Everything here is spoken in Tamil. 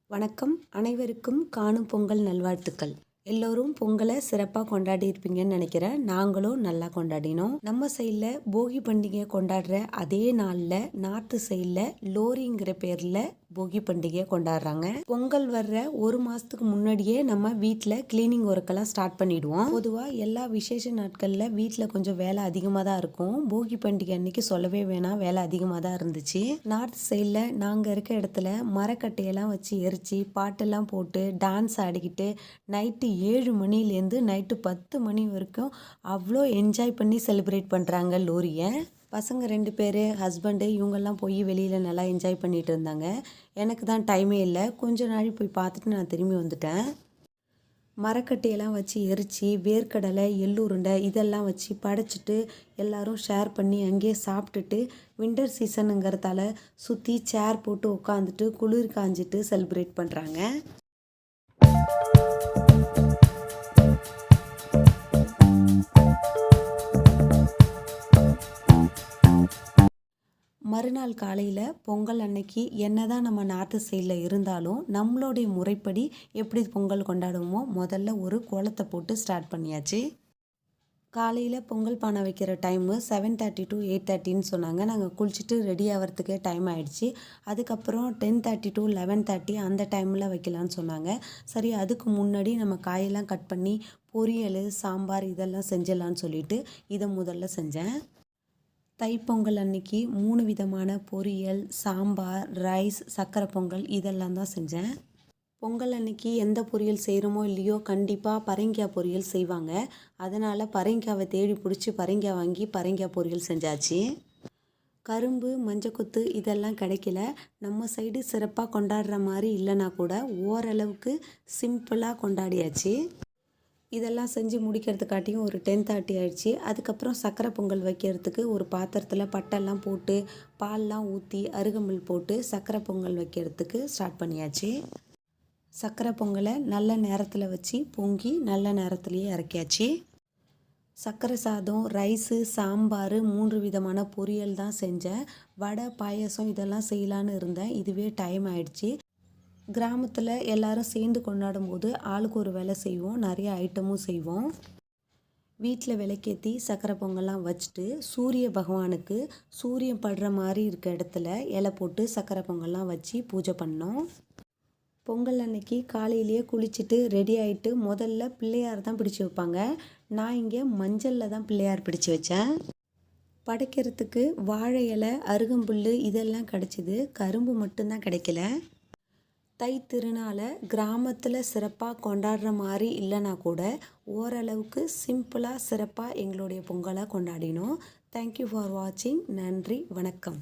வணக்கம். அனைவருக்கும் காணும் பொங்கல் நல்வாழ்த்துக்கள். எல்லோரும் பொங்கலை சிறப்பாக கொண்டாடி இருப்பீங்கன்னு நினைக்கிறேன். நாங்களும் நல்லா கொண்டாடினோம். நம்ம சைடில் போகி பண்டிகை கொண்டாடுற அதே நாளில் நார்த்து சைடில் லோரிங்கிற பேரில் போகி பண்டிகையை கொண்டாடுறாங்க. பொங்கல் வர்ற ஒரு மாதத்துக்கு முன்னாடியே நம்ம வீட்டில் கிளீனிங் ஒர்க்கெல்லாம் ஸ்டார்ட் பண்ணிடுவோம். பொதுவாக எல்லா விசேஷ நாட்களில் வீட்டில் கொஞ்சம் வேலை அதிகமாக தான் இருக்கும். போகி பண்டிகை அன்னைக்கு சொல்லவே வேணாம், வேலை அதிகமாக தான் இருந்துச்சு. நார்த் சைடில் நாங்கள் இருக்க இடத்துல மரக்கட்டையெல்லாம் வச்சு எரிச்சு பாட்டெல்லாம் போட்டு டான்ஸ் ஆடிக்கிட்டு நைட்டு 7 மணிலேருந்து நைட்டு 10 மணி வரைக்கும் அவ்வளோ என்ஜாய் பண்ணி செலிப்ரேட் பண்ணுறாங்க லோரியை. பசங்க 2 பேர், ஹஸ்பண்டு இவங்கெல்லாம் போய் வெளியில் நல்லா என்ஜாய் பண்ணிகிட்டு இருந்தாங்க. எனக்கு தான் டைமே இல்லை. கொஞ்ச நாள் போய் பார்த்துட்டு நான் திரும்பி வந்துட்டேன். மரக்கட்டையெல்லாம் வச்சு எரித்து வேர்க்கடலை எள்ளுருண்டை இதெல்லாம் வச்சு படைச்சிட்டு எல்லோரும் ஷேர் பண்ணி அங்கேயே சாப்பிட்டுட்டு வின்டர் சீசனுங்கிறதால சுற்றி சேர் போட்டு உட்காந்துட்டு குளிர் காஞ்சிட்டு செலிப்ரேட் பண்ணுறாங்க. மறுநாள் காலையில் பொங்கல் அன்னைக்கு என்னதான் நம்ம நார்த்து சைடில் இருந்தாலும் நம்மளுடைய முறைப்படி எப்படி பொங்கல் கொண்டாடுவோமோ முதல்ல ஒரு கோலத்தை போட்டு ஸ்டார்ட் பண்ணியாச்சு. காலையில் பொங்கல் பானை வைக்கிற டைமு 7:30 to 8:30ன்னு சொன்னாங்க. நாங்கள் குளிச்சுட்டு ரெடி ஆகிறதுக்கே டைம் ஆகிடுச்சி. அதுக்கப்புறம் 10:30 to 11:30 அந்த டைமில் வைக்கலான்னு சொன்னாங்க. சரி, அதுக்கு முன்னாடி நம்ம காயெல்லாம் கட் பண்ணி பொரியல் சாம்பார் இதெல்லாம் செஞ்சிடலான்னு சொல்லிட்டு இதை முதல்ல செஞ்சேன். தைப்பொங்கல் அன்னைக்கு 3 விதமான பொரியல், சாம்பார், ரைஸ், சக்கரை பொங்கல் இதெல்லாம் தான் செஞ்சேன். பொங்கல் அன்னைக்கு எந்த பொரியல் செய்கிறோமோ இல்லையோ கண்டிப்பாக பரங்கிக்காய் பொரியல் செய்வாங்க. அதனால் பரங்கிக்காவை தேடி பிடிச்சி பரங்கிக்காய் வாங்கி பரங்கிக்காய் பொரியல் செஞ்சாச்சு. கரும்பு மஞ்சக்கொத்து இதெல்லாம் கிடைக்கல. நம்ம சைடு சிறப்பாக கொண்டாடுற மாதிரி இல்லைனா கூட ஓரளவுக்கு சிம்பிளாக கொண்டாடியாச்சு. இதெல்லாம் செஞ்சு முடிக்கிறதுக்காட்டியும் ஒரு 10:30 ஆயிடுச்சு. அதுக்கப்புறம் சக்கரை பொங்கல் வைக்கிறதுக்கு ஒரு பாத்திரத்தில் பட்டெல்லாம் போட்டு பால்லாம் ஊற்றி அருகம்புல் போட்டு சக்கரை பொங்கல் வைக்கிறதுக்கு ஸ்டார்ட் பண்ணியாச்சு. சக்கரை பொங்கலை நல்ல நேரத்தில் வச்சு பொங்கி நல்ல நேரத்துலேயே இறக்கியாச்சு. சக்கரை சாதம், ரைஸு, சாம்பார், 3 விதமான பொரியல் தான் செஞ்சேன். வடை பாயசம் இதெல்லாம் செய்யலான்னு இருந்தேன். இதுவே டைம் ஆயிடுச்சு. கிராமத்தில் எல்லாரும் சேர்ந்து கொண்டாடும் போது ஆளுக்கு ஒரு வேலை செய்வோம், நிறைய ஐட்டமும் செய்வோம். வீட்டில் விளக்கேற்றி சக்கரை பொங்கல்லாம் வச்சுட்டு சூரிய பகவானுக்கு சூரியன் படுற மாதிரி இருக்க இடத்துல இலை போட்டு சக்கரை பொங்கல்லாம் வச்சு பூஜை பண்ணோம். பொங்கல் அன்னைக்கு காலையிலேயே குளிச்சுட்டு ரெடி ஆகிட்டு முதல்ல பிள்ளையார் தான் பிடிச்சி வைப்பாங்க. நான் இங்கே மஞ்சளில் தான் பிள்ளையார் பிடிச்சி வச்சேன். படைக்கிறதுக்கு வாழை இலை, அருகம்புல் இதெல்லாம் கிடச்சிது. கரும்பு மட்டும்தான் கிடைக்கல. தை திருநாளை கிராமத்தில் சிறப்பாக கொண்டாடுற மாதிரி இல்லைனா கூட ஓரளவுக்கு சிம்பிளாக சிறப்பாக எங்களுடைய பொங்கலை கொண்டாடினோம். தேங்க்யூ ஃபார் வாட்சிங். நன்றி, வணக்கம்.